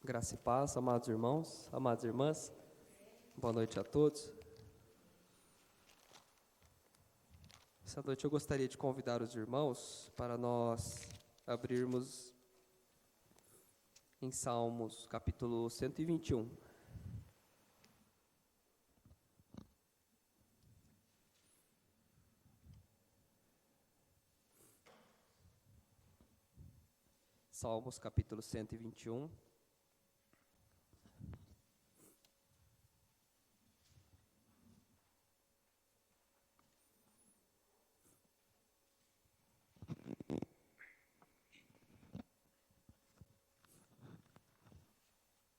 Graça e paz, amados irmãos, amadas irmãs, boa noite a todos. Essa noite eu gostaria de convidar os irmãos para nós abrirmos em Salmos, capítulo 121. Salmos, capítulo 121.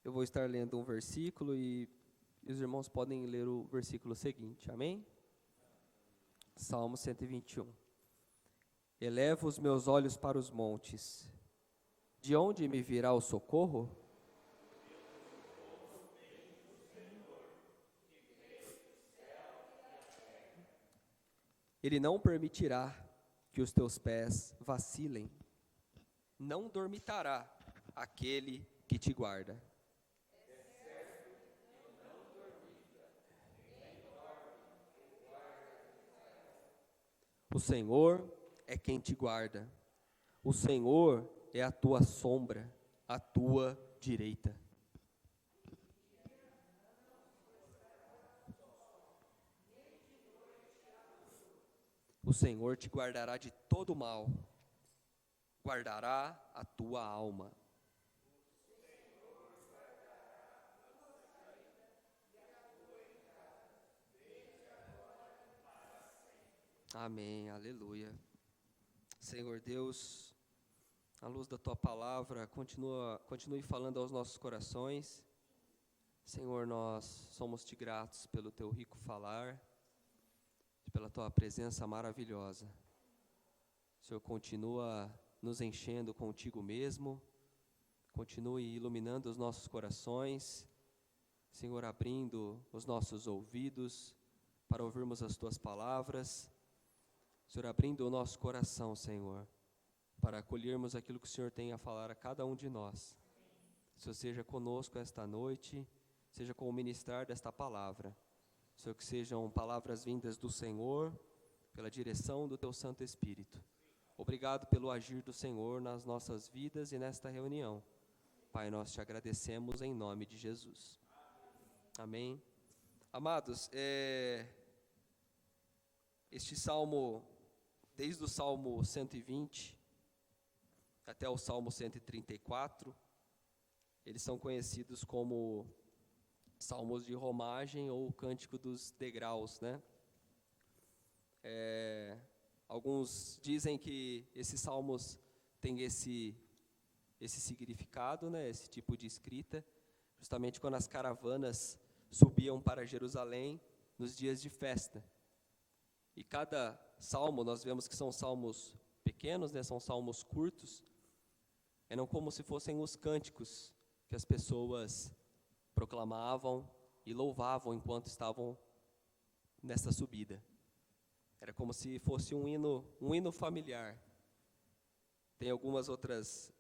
Eu vou estar lendo um versículo e os irmãos podem ler o versículo seguinte, amém? Salmo 121. Elevo os meus olhos para os montes. De onde me virá o socorro? Ele não permitirá que os teus pés vacilem. Não dormitará aquele que te guarda. O Senhor é quem te guarda. O Senhor é a tua sombra, a tua direita. O Senhor te guardará de todo mal, guardará a tua alma. Amém, aleluia. Senhor Deus, à luz da tua palavra, continue falando aos nossos corações. Senhor, nós somos-te gratos pelo teu rico falar, pela tua presença maravilhosa. O Senhor continua nos enchendo contigo mesmo, continue iluminando os nossos corações, Senhor, abrindo os nossos ouvidos para ouvirmos as tuas palavras, Senhor, abrindo o nosso coração, Senhor, para acolhermos aquilo que o Senhor tem a falar a cada um de nós. Senhor, seja conosco esta noite, seja com o ministrar desta palavra. Senhor, que sejam palavras vindas do Senhor, pela direção do Teu Santo Espírito. Obrigado pelo agir do Senhor nas nossas vidas e nesta reunião. Pai, nós te agradecemos em nome de Jesus. Amém. Amados, este salmo, desde o Salmo 120 até o Salmo 134, eles são conhecidos como salmos de romagem ou cântico dos degraus, né? Alguns dizem que esses salmos têm esse significado, né? Esse tipo de escrita, justamente quando as caravanas subiam para Jerusalém nos dias de festa. E cada salmo, nós vemos que são salmos pequenos, né? São salmos curtos, eram como se fossem os cânticos que as pessoas proclamavam e louvavam enquanto estavam nessa subida. Era como se fosse um hino familiar. Tem algumas outras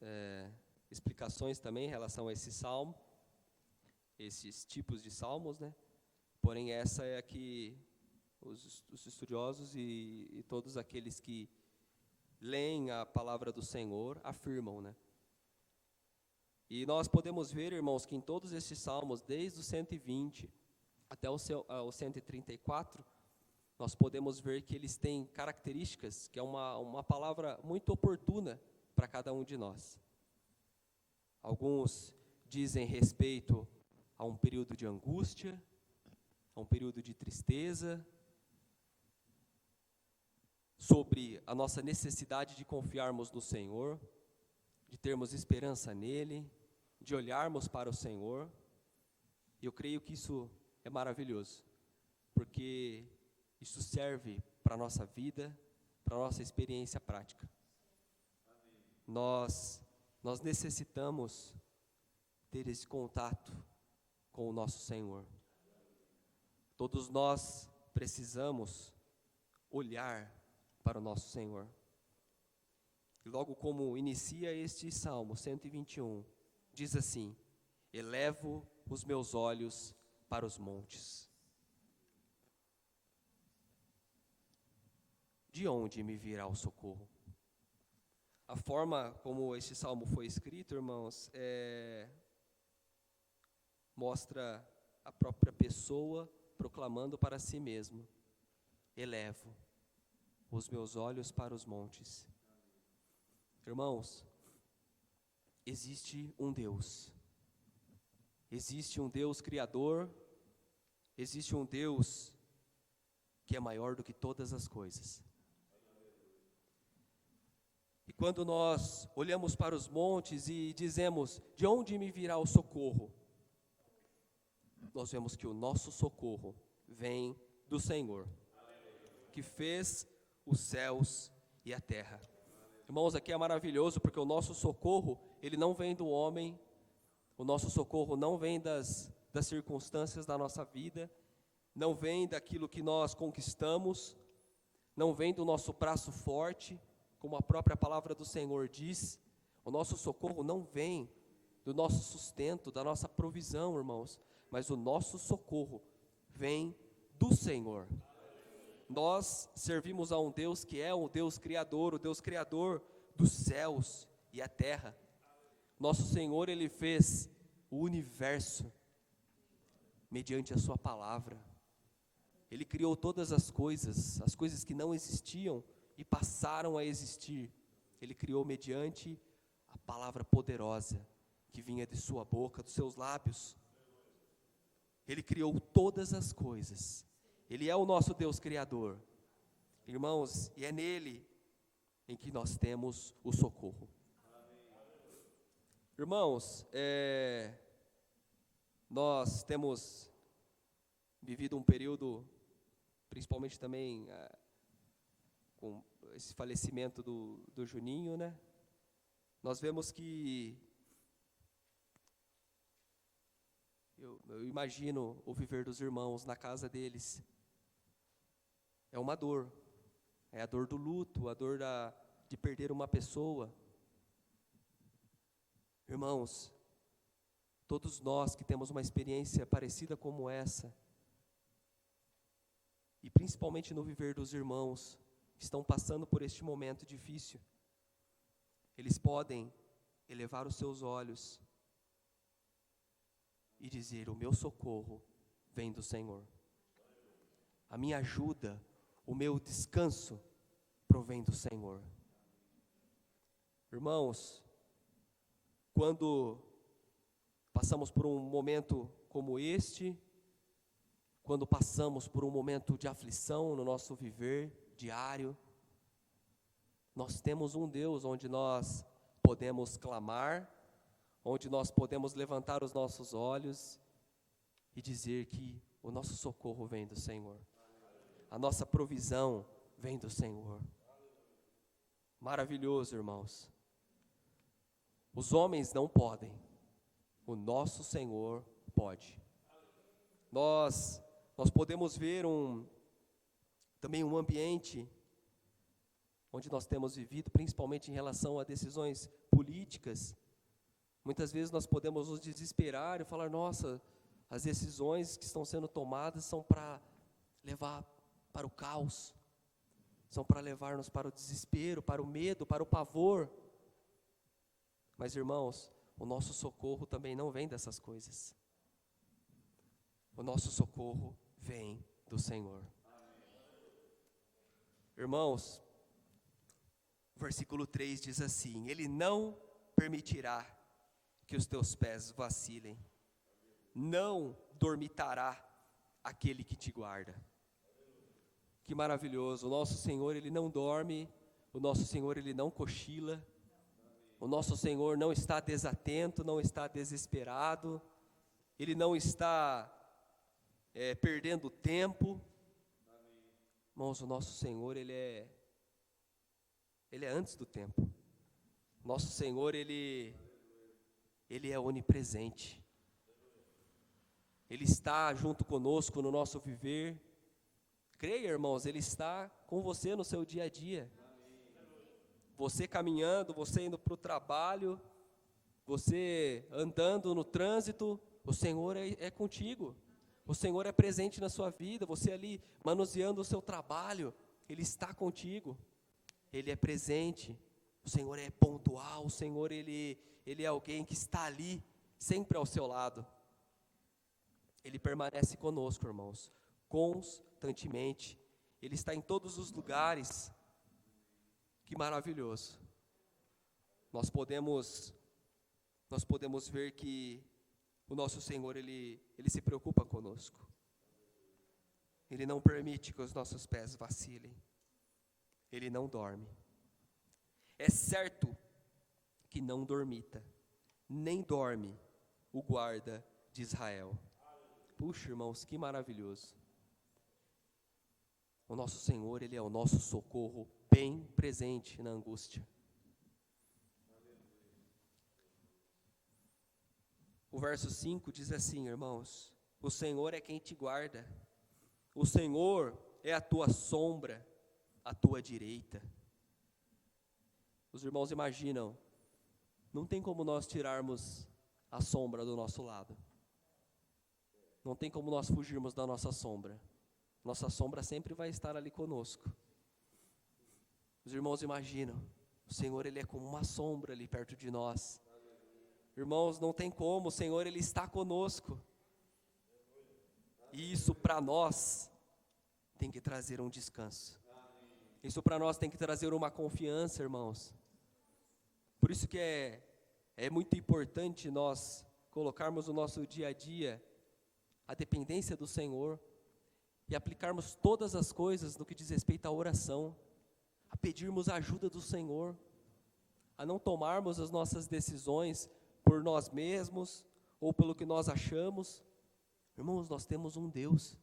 explicações também em relação a esse salmo, esses tipos de salmos, né? Porém, essa é a que os estudiosos e todos aqueles que leem a palavra do Senhor afirmam, né? E nós podemos ver, irmãos, que em todos esses salmos, desde o 120 até o 134, nós podemos ver que eles têm características, que é uma palavra muito oportuna para cada um de nós. Alguns dizem respeito a um período de angústia, a um período de tristeza, sobre a nossa necessidade de confiarmos no Senhor, de termos esperança nele, de olharmos para o Senhor. E eu creio que isso é maravilhoso, porque isso serve para a nossa vida, para a nossa experiência prática. Nós necessitamos ter esse contato com o nosso Senhor. Todos nós precisamos olhar para o nosso Senhor. E logo como inicia este Salmo 121, diz assim: Elevo os meus olhos para os montes. De onde me virá o socorro? A forma como esse salmo foi escrito, irmãos, mostra a própria pessoa proclamando para si mesmo: elevo os meus olhos para os montes. Irmãos, existe um Deus criador, existe um Deus que é maior do que todas as coisas. E quando nós olhamos para os montes e dizemos: de onde me virá o socorro? Nós vemos que o nosso socorro vem do Senhor, que fez os céus e a terra. Irmãos, aqui é maravilhoso, porque o nosso socorro, ele não vem do homem, o nosso socorro não vem das circunstâncias da nossa vida, não vem daquilo que nós conquistamos, não vem do nosso braço forte, como a própria palavra do Senhor diz. O nosso socorro não vem do nosso sustento, da nossa provisão, irmãos, mas o nosso socorro vem do Senhor. Nós servimos a um Deus que é o Deus Criador, o Deus Criador dos céus e a terra. Nosso Senhor, Ele fez o universo mediante a sua palavra. Ele criou todas as coisas que não existiam e passaram a existir. Ele criou mediante a palavra poderosa que vinha de sua boca, dos seus lábios. Ele criou todas as coisas. Ele é o nosso Deus Criador. Irmãos, e é nele em que nós temos o socorro. Irmãos, nós temos vivido um período, principalmente também com esse falecimento do Juninho, né? Nós vemos que eu imagino o viver dos irmãos na casa deles. É uma dor, é a dor do luto, a dor de perder uma pessoa. Irmãos, todos nós que temos uma experiência parecida como essa, e principalmente no viver dos irmãos que estão passando por este momento difícil, eles podem elevar os seus olhos e dizer: o meu socorro vem do Senhor. A minha ajuda, o meu descanso provém do Senhor. Irmãos, quando passamos por um momento como este, quando passamos por um momento de aflição no nosso viver diário, nós temos um Deus onde nós podemos clamar, onde nós podemos levantar os nossos olhos e dizer que o nosso socorro vem do Senhor. A nossa provisão vem do Senhor. Maravilhoso, irmãos. Os homens não podem, o nosso Senhor pode. Nós podemos ver também um ambiente onde nós temos vivido, principalmente em relação a decisões políticas. Muitas vezes nós podemos nos desesperar e falar: nossa, as decisões que estão sendo tomadas são para levar para o caos, são para levar-nos para o desespero, para o medo, para o pavor. Mas, irmãos, o nosso socorro também não vem dessas coisas. O nosso socorro vem do Senhor. Irmãos, o versículo 3 diz assim: Ele não permitirá que os teus pés vacilem, não dormitará aquele que te guarda. Que maravilhoso, o nosso Senhor, Ele não dorme, o nosso Senhor, Ele não cochila, o nosso Senhor não está desatento, não está desesperado, Ele não está perdendo tempo. Irmãos, o nosso Senhor, Ele é antes do tempo. Nosso Senhor, Ele é onipresente. Ele está junto conosco no nosso viver. Creia, irmãos, Ele está com você no seu dia a dia. Você caminhando, você indo para o trabalho, você andando no trânsito, o Senhor é contigo. O Senhor é presente na sua vida. Você ali manuseando o seu trabalho, Ele está contigo. Ele é presente. O Senhor é pontual. O Senhor, Ele é alguém que está ali, sempre ao seu lado. Ele permanece conosco, irmãos, constantemente. Ele está em todos os lugares. Que maravilhoso. Nós podemos ver que o nosso Senhor, Ele se preocupa conosco. Ele não permite que os nossos pés vacilem. Ele não dorme. É certo que não dormita, nem dorme o guarda de Israel. Puxa, irmãos, que maravilhoso. O nosso Senhor, Ele é o nosso socorro bem presente na angústia. O verso 5 diz assim, irmãos: o Senhor é quem te guarda, o Senhor é a tua sombra, à tua direita. Os irmãos imaginam, não tem como nós tirarmos a sombra do nosso lado, não tem como nós fugirmos da nossa sombra sempre vai estar ali conosco. Os irmãos imaginam, o Senhor, Ele é como uma sombra ali perto de nós. Irmãos, não tem como, o Senhor, Ele está conosco. E isso para nós tem que trazer um descanso. Isso para nós tem que trazer uma confiança, irmãos. Por isso que é muito importante nós colocarmos no nosso dia a dia a dependência do Senhor e aplicarmos todas as coisas no que diz respeito à oração, a pedirmos a ajuda do Senhor, a não tomarmos as nossas decisões por nós mesmos ou pelo que nós achamos. Irmãos, nós temos um Deus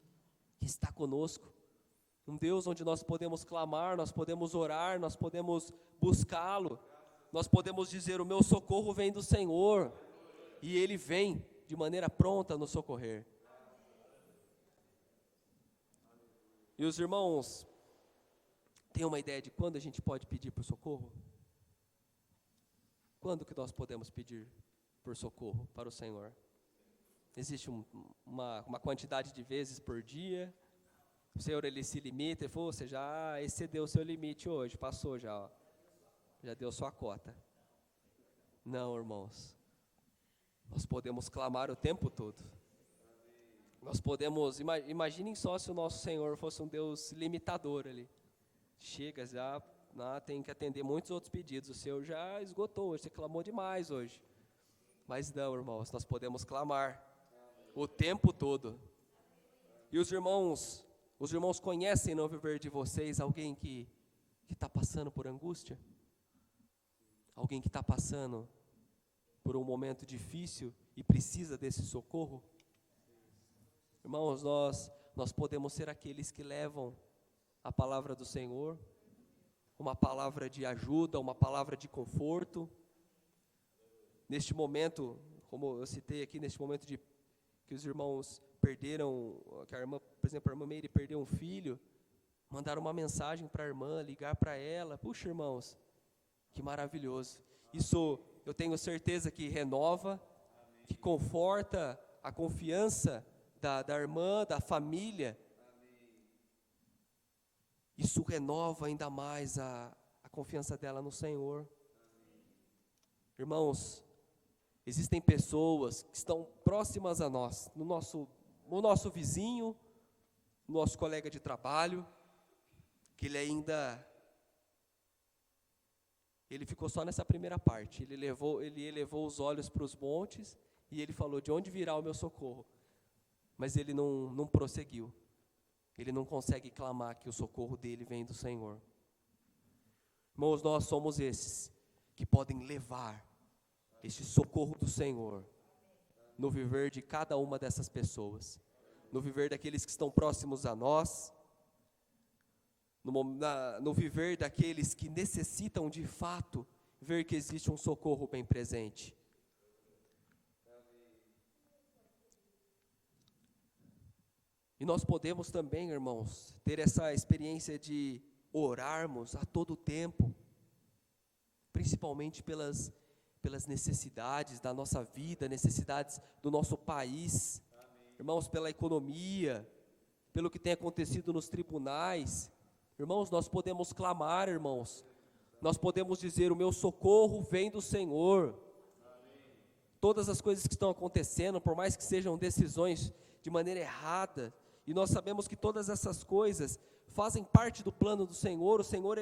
que está conosco, um Deus onde nós podemos clamar, nós podemos orar, nós podemos buscá-lo, nós podemos dizer: o meu socorro vem do Senhor, e Ele vem de maneira pronta a nos socorrer. E os irmãos têm uma ideia de quando a gente pode pedir por socorro? Quando que nós podemos pedir por socorro para o Senhor? Existe uma quantidade de vezes por dia? O Senhor, Ele se limita e falou: você já excedeu o seu limite hoje, passou já deu sua cota. Não, irmãos, nós podemos clamar o tempo todo. Nós podemos, imaginem só se o nosso Senhor fosse um Deus limitador ali. Chega já, tem que atender muitos outros pedidos, o Senhor já esgotou hoje, você clamou demais hoje. Mas não, irmãos, nós podemos clamar o tempo todo. E os irmãos conhecem no viver de vocês alguém que está passando por angústia? Alguém que está passando por um momento difícil e precisa desse socorro? Irmãos, nós podemos ser aqueles que levam a palavra do Senhor, uma palavra de ajuda, uma palavra de conforto. Neste momento, como eu citei aqui, neste momento que os irmãos perderam, que a irmã, por exemplo, a irmã Meire perdeu um filho, mandaram uma mensagem para a irmã, ligar para ela. Puxa, irmãos, que maravilhoso. Isso eu tenho certeza que renova, que conforta a confiança da irmã, da família. Isso renova ainda mais a confiança dela no Senhor. Irmãos, existem pessoas que estão próximas a nós, no nosso vizinho, no nosso colega de trabalho, que ele ficou só nessa primeira parte. Ele elevou os olhos para os montes e ele falou: de onde virá o meu socorro? Mas ele não prosseguiu. Ele não consegue clamar que o socorro dele vem do Senhor. Irmãos, nós somos esses que podem levar esse socorro do Senhor no viver de cada uma dessas pessoas, no viver daqueles que estão próximos a nós, no viver daqueles que necessitam de fato ver que existe um socorro bem presente. E nós podemos também, irmãos, ter essa experiência de orarmos a todo tempo, principalmente pelas pelas necessidades da nossa vida, necessidades do nosso país, irmãos, pela economia, pelo que tem acontecido nos tribunais. Irmãos, nós podemos clamar, irmãos, nós podemos dizer: o meu socorro vem do Senhor. Todas as coisas que estão acontecendo, por mais que sejam decisões de maneira errada, e nós sabemos que todas essas coisas fazem parte do plano do Senhor. O Senhor,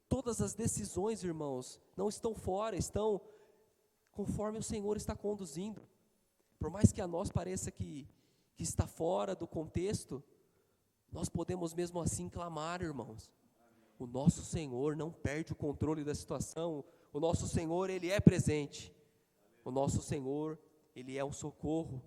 todas as decisões, irmãos, não estão fora, estão conforme o Senhor está conduzindo. Por mais que a nós pareça que está fora do contexto, nós podemos mesmo assim clamar, irmãos. O nosso Senhor não perde o controle da situação. O nosso Senhor, Ele é presente. O nosso Senhor, Ele é um socorro.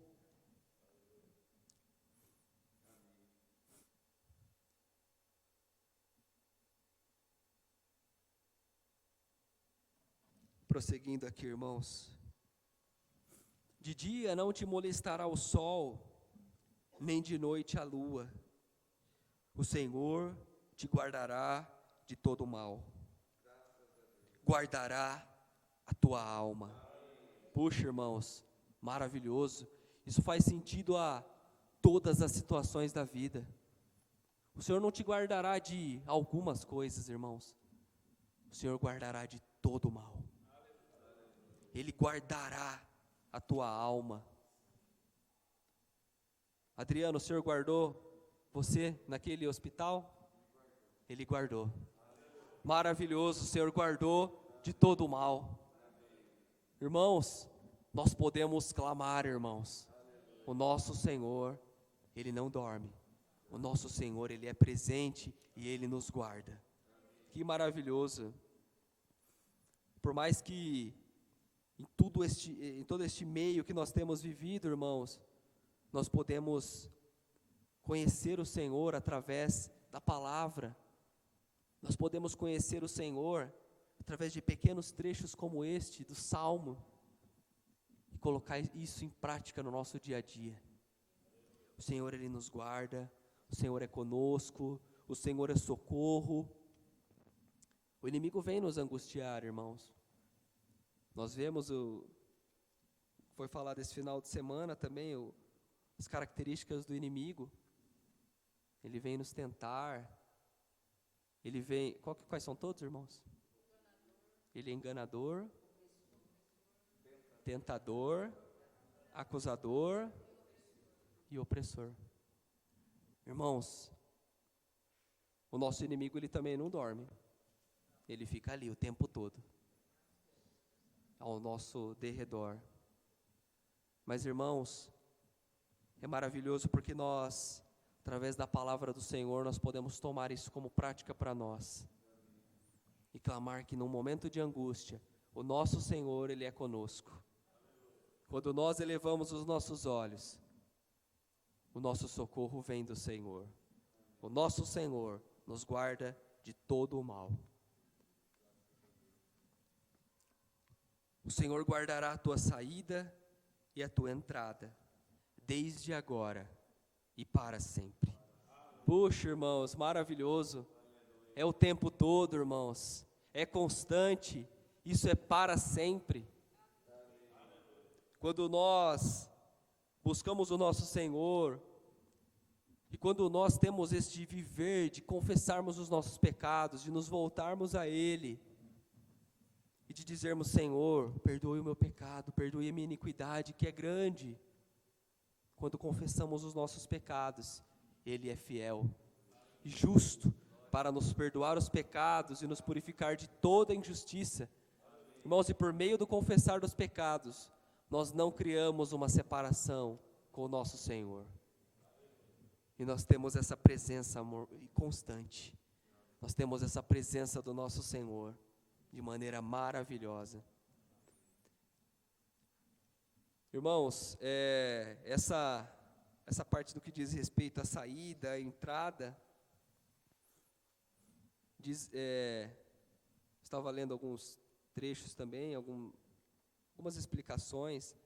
Prosseguindo aqui, irmãos. De dia não te molestará o sol, nem de noite a lua. O Senhor te guardará de todo mal. Guardará a tua alma. Puxa, irmãos, maravilhoso. Isso faz sentido a todas as situações da vida. O Senhor não te guardará de algumas coisas, irmãos. O Senhor guardará de todo mal. Ele guardará a tua alma. Adriano, o Senhor guardou você naquele hospital? Ele guardou. Maravilhoso, o Senhor guardou de todo o mal. Irmãos, nós podemos clamar, irmãos. O nosso Senhor, Ele não dorme. O nosso Senhor, Ele é presente e Ele nos guarda. Que maravilhoso. Por mais que em todo este meio que nós temos vivido, irmãos, nós podemos conhecer o Senhor através da palavra. Nós podemos conhecer o Senhor através de pequenos trechos como este, do Salmo, e colocar isso em prática no nosso dia a dia. O Senhor, Ele nos guarda, o Senhor é conosco, o Senhor é socorro. O inimigo vem nos angustiar, irmãos. Nós vemos, foi falado esse final de semana também, as características do inimigo. Ele vem nos tentar, ele vem, quais são todos, irmãos? Ele é enganador, tentador, acusador e opressor. Irmãos, o nosso inimigo, ele também não dorme. Ele fica ali o tempo todo, ao nosso derredor. Mas, irmãos, é maravilhoso porque nós, através da palavra do Senhor, nós podemos tomar isso como prática para nós. E clamar que num momento de angústia, o nosso Senhor, Ele é conosco. Quando nós elevamos os nossos olhos, o nosso socorro vem do Senhor. O nosso Senhor nos guarda de todo o mal. O Senhor guardará a tua saída e a tua entrada, desde agora e para sempre. Puxa, irmãos, maravilhoso. É o tempo todo, irmãos. É constante. Isso é para sempre. Quando nós buscamos o nosso Senhor, e quando nós temos este viver de confessarmos os nossos pecados, de nos voltarmos a Ele, e de dizermos: Senhor, perdoe o meu pecado, perdoe a minha iniquidade, que é grande. Quando confessamos os nossos pecados, Ele é fiel e justo para nos perdoar os pecados e nos purificar de toda injustiça. Irmãos, e por meio do confessar dos pecados, nós não criamos uma separação com o nosso Senhor. E nós temos essa presença, amor, constante. Nós temos essa presença do nosso Senhor de maneira maravilhosa. Irmãos, essa parte do que diz respeito à saída, à entrada, estava lendo alguns trechos também, algumas explicações,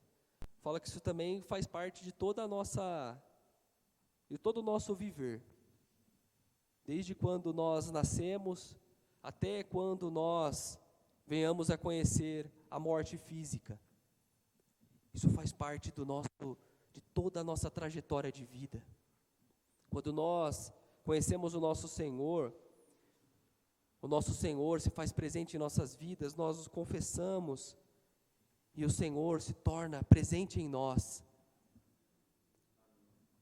fala que isso também faz parte de todo o nosso viver, desde quando nós nascemos, até quando nós venhamos a conhecer a morte física. Isso faz parte de toda a nossa trajetória de vida. Quando nós conhecemos o nosso Senhor se faz presente em nossas vidas, nós os confessamos, e o Senhor se torna presente em nós.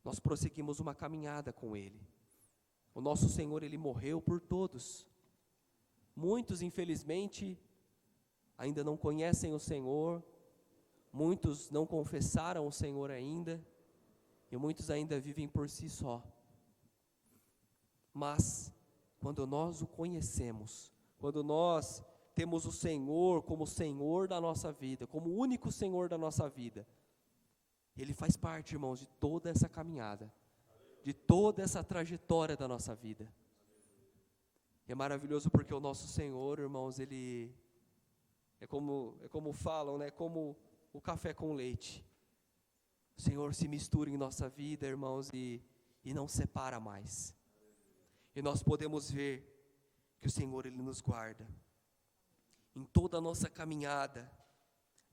Nós prosseguimos uma caminhada com Ele. O nosso Senhor, Ele morreu por todos. Muitos, infelizmente, ainda não conhecem o Senhor, muitos não confessaram o Senhor ainda, e muitos ainda vivem por si só. Mas, quando nós o conhecemos, quando nós temos o Senhor como Senhor da nossa vida, como o único Senhor da nossa vida, Ele faz parte, irmãos, de toda essa caminhada, de toda essa trajetória da nossa vida. E é maravilhoso porque o nosso Senhor, irmãos, Ele é como falam, né? Como o café com leite. O Senhor se mistura em nossa vida, irmãos, e não separa mais. E nós podemos ver que o Senhor, Ele nos guarda em toda a nossa caminhada,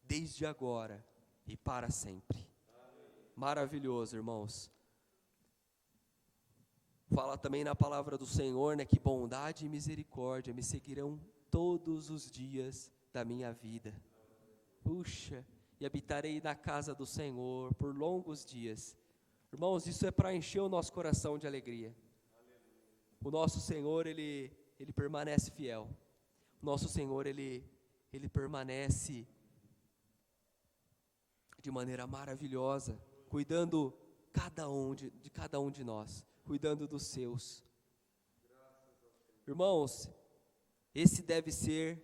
desde agora e para sempre. Maravilhoso, irmãos. Fala também na palavra do Senhor, né, que bondade e misericórdia me seguirão todos os dias da minha vida. Puxa, e habitarei na casa do Senhor por longos dias. Irmãos, isso é para encher o nosso coração de alegria. O nosso Senhor, Ele permanece fiel. O nosso Senhor, Ele permanece de maneira maravilhosa, cuidando de cada um de nós, cuidando dos seus. Irmãos, esse deve ser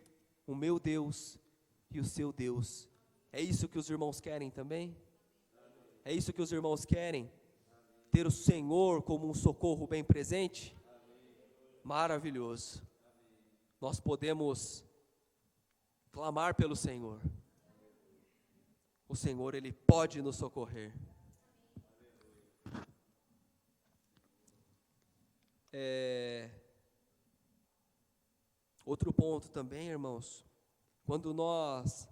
o meu Deus e o seu Deus. É isso que os irmãos querem também? É isso que os irmãos querem? Ter o Senhor como um socorro bem presente? Maravilhoso. Nós podemos clamar pelo Senhor. O Senhor, Ele pode nos socorrer. Outro ponto também, irmãos, quando nós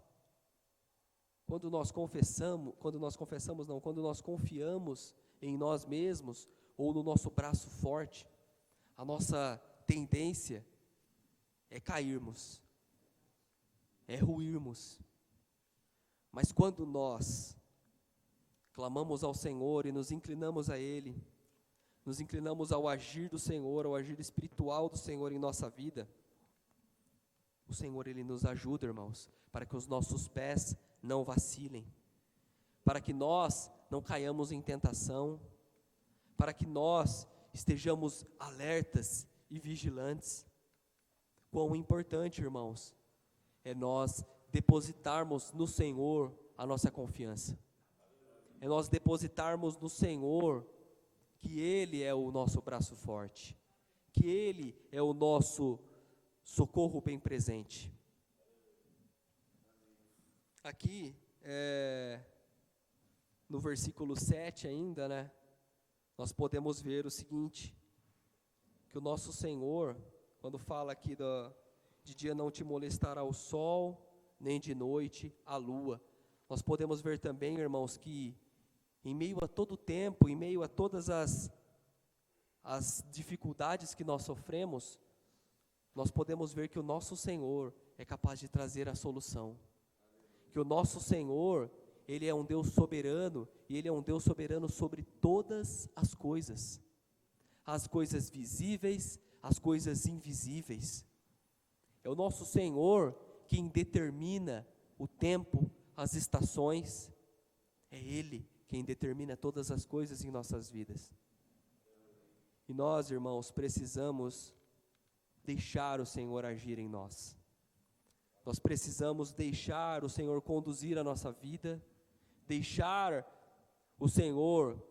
confiamos em nós mesmos ou no nosso braço forte, a nossa tendência é cairmos, é ruirmos. Mas quando nós clamamos ao Senhor e nos inclinamos a Ele, nos inclinamos ao agir do Senhor, ao agir espiritual do Senhor em nossa vida, o Senhor, Ele nos ajuda, irmãos, para que os nossos pés não vacilem, para que nós não caiamos em tentação, para que nós estejamos alertas e vigilantes. Quão importante, irmãos, é nós depositarmos no Senhor a nossa confiança. É nós depositarmos no Senhor que Ele é o nosso braço forte, que Ele é o nosso socorro bem presente. Aqui, no versículo 7 ainda, né, nós podemos ver o seguinte, que o nosso Senhor, quando fala aqui de dia não te molestará o sol, nem de noite a lua, nós podemos ver também, irmãos, que em meio a todo o tempo, em meio a todas as dificuldades que nós sofremos, nós podemos ver que o nosso Senhor é capaz de trazer a solução. Que o nosso Senhor, Ele é um Deus soberano, e Ele é um Deus soberano sobre todas as coisas visíveis, as coisas invisíveis. É o nosso Senhor quem determina o tempo, as estações, é Ele quem determina todas as coisas em nossas vidas. E nós, irmãos, precisamos deixar o Senhor agir em nós. Nós precisamos deixar o Senhor conduzir a nossa vida, deixar o Senhor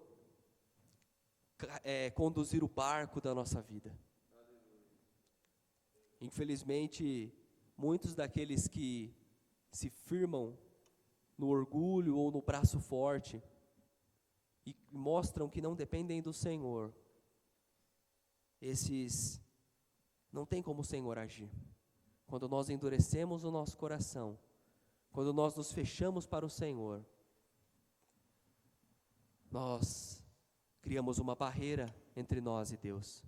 conduzir o barco da nossa vida. Infelizmente, muitos daqueles que se firmam no orgulho ou no braço forte e mostram que não dependem do Senhor, esses não tem como o Senhor agir. Quando nós endurecemos o nosso coração, quando nós nos fechamos para o Senhor, nós criamos uma barreira entre nós e Deus.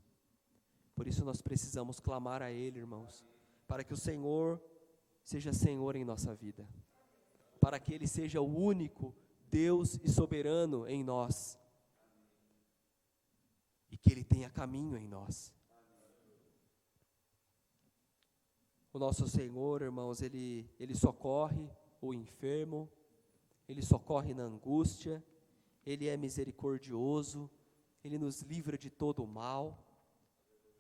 Por isso nós precisamos clamar a Ele, irmãos, para que o Senhor seja Senhor em nossa vida, para que Ele seja o único Deus e soberano em nós, e que Ele tenha caminho em nós. O nosso Senhor, irmãos, Ele socorre o enfermo, Ele socorre na angústia, Ele é misericordioso, Ele nos livra de todo o mal.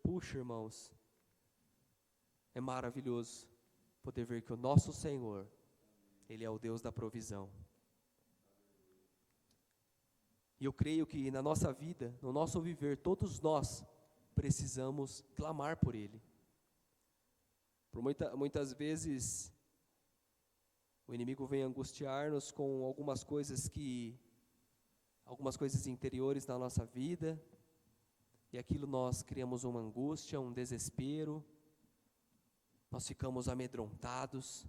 Puxa, irmãos, é maravilhoso poder ver que o nosso Senhor, Ele é o Deus da provisão. E eu creio que na nossa vida, no nosso viver, todos nós precisamos clamar por Ele. Por muitas vezes, o inimigo vem angustiar-nos com algumas coisas interiores na nossa vida, e aquilo nós criamos uma angústia, um desespero, nós ficamos amedrontados,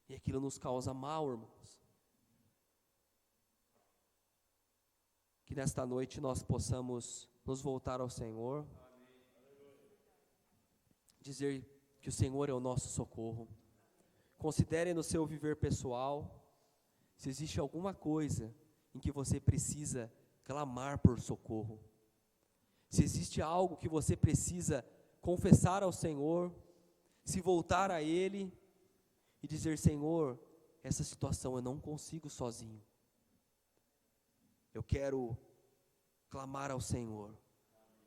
e aquilo nos causa mal, irmãos. Que nesta noite nós possamos nos voltar ao Senhor, dizer que o Senhor é o nosso socorro. Considere no seu viver pessoal, se existe alguma coisa em que você precisa clamar por socorro. Se existe algo que você precisa confessar ao Senhor, se voltar a Ele e dizer: Senhor, essa situação eu não consigo sozinho. Eu quero clamar ao Senhor.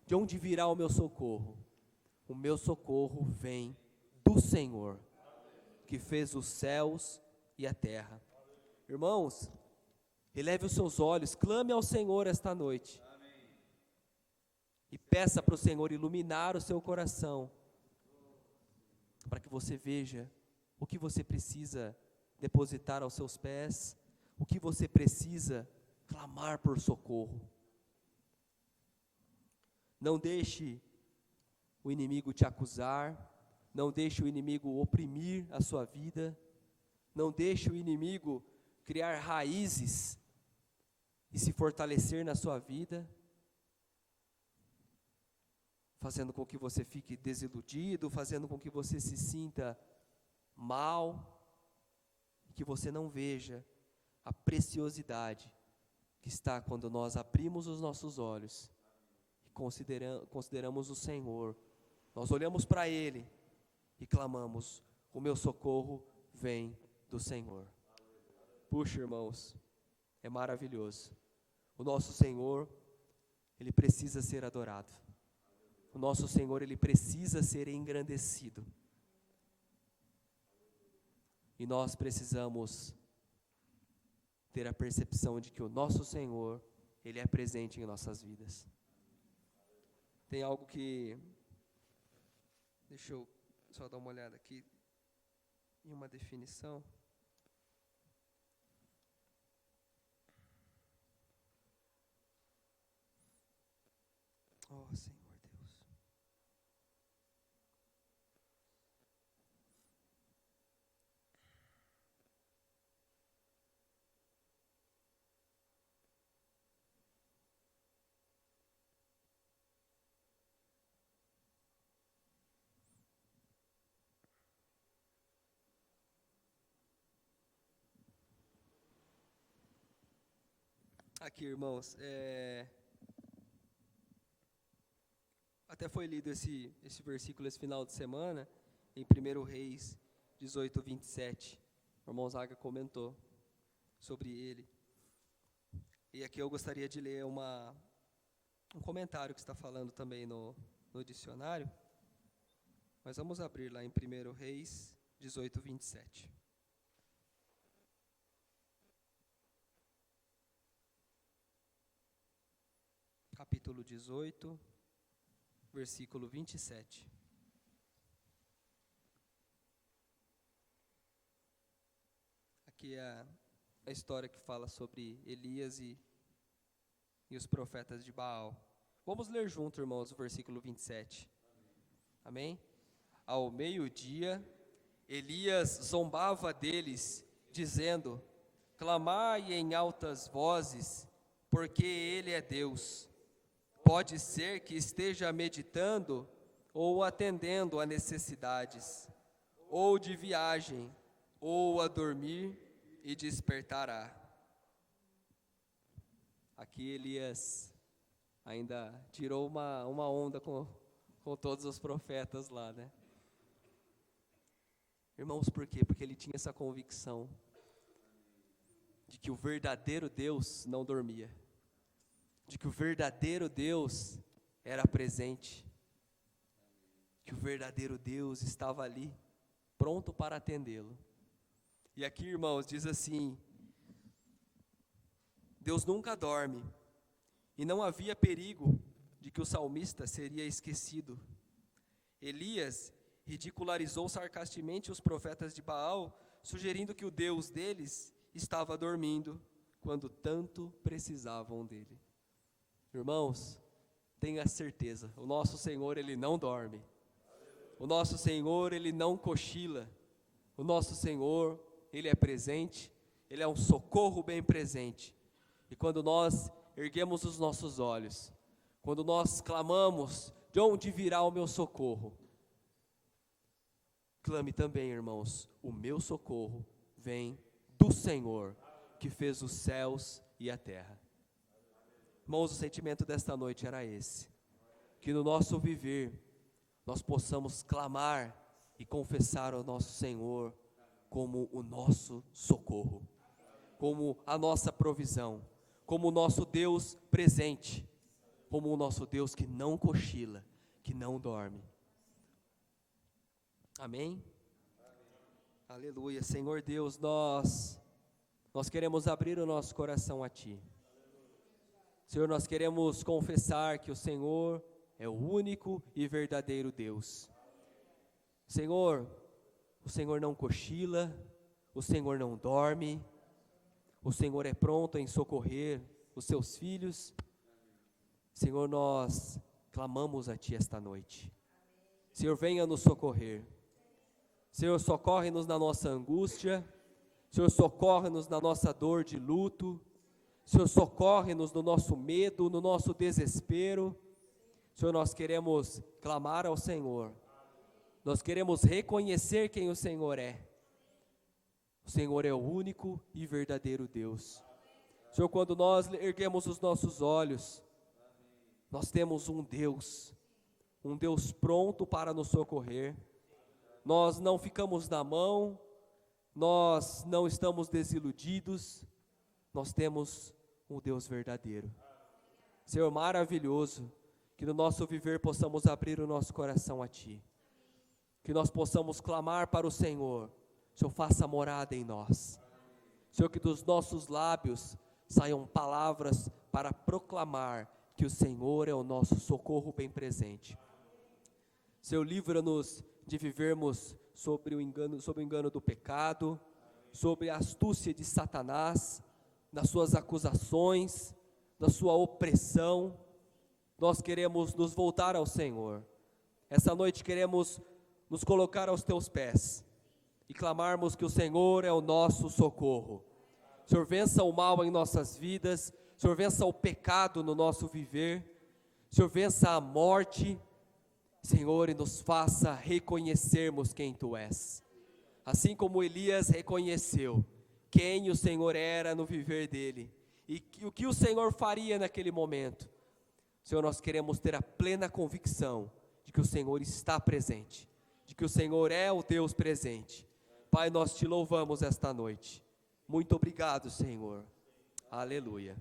De onde virá o meu socorro? O meu socorro vem do Senhor, que fez os céus e a terra. Irmãos, eleve os seus olhos, clame ao Senhor esta noite. E peça para o Senhor iluminar o seu coração, para que você veja o que você precisa depositar aos seus pés, o que você precisa clamar por socorro. Não deixe o inimigo te acusar, não deixe o inimigo oprimir a sua vida, não deixe o inimigo criar raízes e se fortalecer na sua vida, fazendo com que você fique desiludido, fazendo com que você se sinta mal, e que você não veja a preciosidade que está quando nós abrimos os nossos olhos e consideramos o Senhor. Nós olhamos para Ele e clamamos: o meu socorro vem do Senhor. Puxa, irmãos, é maravilhoso. O nosso Senhor, Ele precisa ser adorado. O nosso Senhor, Ele precisa ser engrandecido. E nós precisamos ter a percepção de que o nosso Senhor, Ele é presente em nossas vidas. Tem algo que, deixa eu só dar uma olhada aqui, em uma definição. Oh, Senhor Deus. Aqui, irmãos, até foi lido esse versículo esse final de semana, em 1 Reis 18, 27. O irmão Zaga comentou sobre ele. E aqui eu gostaria de ler um comentário que está falando também no dicionário. Mas vamos abrir lá em 1 Reis 18, 27. Capítulo 18, versículo 27. Aqui é a história que fala sobre Elias e os profetas de Baal. Vamos ler junto, irmãos, o versículo 27. Amém? Ao meio-dia, Elias zombava deles, dizendo: clamai em altas vozes, porque ele é Deus. Pode ser que esteja meditando ou atendendo a necessidades, ou de viagem, ou a dormir, e despertará. Aqui Elias ainda tirou uma onda com todos os profetas lá, né? Irmãos, por quê? Porque ele tinha essa convicção de que o verdadeiro Deus não dormia, de que o verdadeiro Deus era presente, que o verdadeiro Deus estava ali, pronto para atendê-lo. E aqui, irmãos, diz assim: Deus nunca dorme, e não havia perigo de que o salmista seria esquecido. Elias ridicularizou sarcasticamente os profetas de Baal, sugerindo que o Deus deles estava dormindo, quando tanto precisavam dele. Irmãos, tenha certeza, o nosso Senhor, Ele não dorme. O nosso Senhor, Ele não cochila. O nosso Senhor, Ele é presente, Ele é um socorro bem presente. E quando nós erguemos os nossos olhos, quando nós clamamos: de onde virá o meu socorro? Clame também, irmãos: o meu socorro vem do Senhor, que fez os céus e a terra. Irmãos, o sentimento desta noite era esse: que no nosso viver, nós possamos clamar e confessar ao nosso Senhor como o nosso socorro, como a nossa provisão, como o nosso Deus presente, como o nosso Deus que não cochila, que não dorme. Amém? Aleluia. Senhor Deus, nós queremos abrir o nosso coração a Ti. Senhor, nós queremos confessar que o Senhor é o único e verdadeiro Deus. Senhor, o Senhor não cochila, o Senhor não dorme, o Senhor é pronto em socorrer os seus filhos. Senhor, nós clamamos a Ti esta noite. Senhor, venha nos socorrer. Senhor, socorre-nos na nossa angústia. Senhor, socorre-nos na nossa dor de luto. Senhor, socorre-nos no nosso medo, no nosso desespero. Senhor, nós queremos clamar ao Senhor. Nós queremos reconhecer quem o Senhor é. O Senhor é o único e verdadeiro Deus. Senhor, quando nós erguemos os nossos olhos, nós temos um Deus pronto para nos socorrer. Nós não ficamos na mão, nós não estamos desiludidos, nós temos um Deus verdadeiro. Senhor, maravilhoso, que no nosso viver possamos abrir o nosso coração a Ti, que nós possamos clamar para o Senhor. Senhor, faça morada em nós. Senhor, que dos nossos lábios saiam palavras para proclamar que o Senhor é o nosso socorro bem presente. Senhor, livra-nos de vivermos sob o engano do pecado, sobre a astúcia de Satanás, nas suas acusações, na sua opressão. Nós queremos nos voltar ao Senhor. Essa noite queremos nos colocar aos Teus pés e clamarmos que o Senhor é o nosso socorro. Senhor, vença o mal em nossas vidas. Senhor, vença o pecado no nosso viver. Senhor, vença a morte. Senhor, e nos faça reconhecermos quem Tu és. Assim como Elias reconheceu quem o Senhor era no viver dele e o que o Senhor faria naquele momento. Senhor, nós queremos ter a plena convicção de que o Senhor está presente, de que o Senhor é o Deus presente. Pai, nós Te louvamos esta noite. Muito obrigado, Senhor. Aleluia.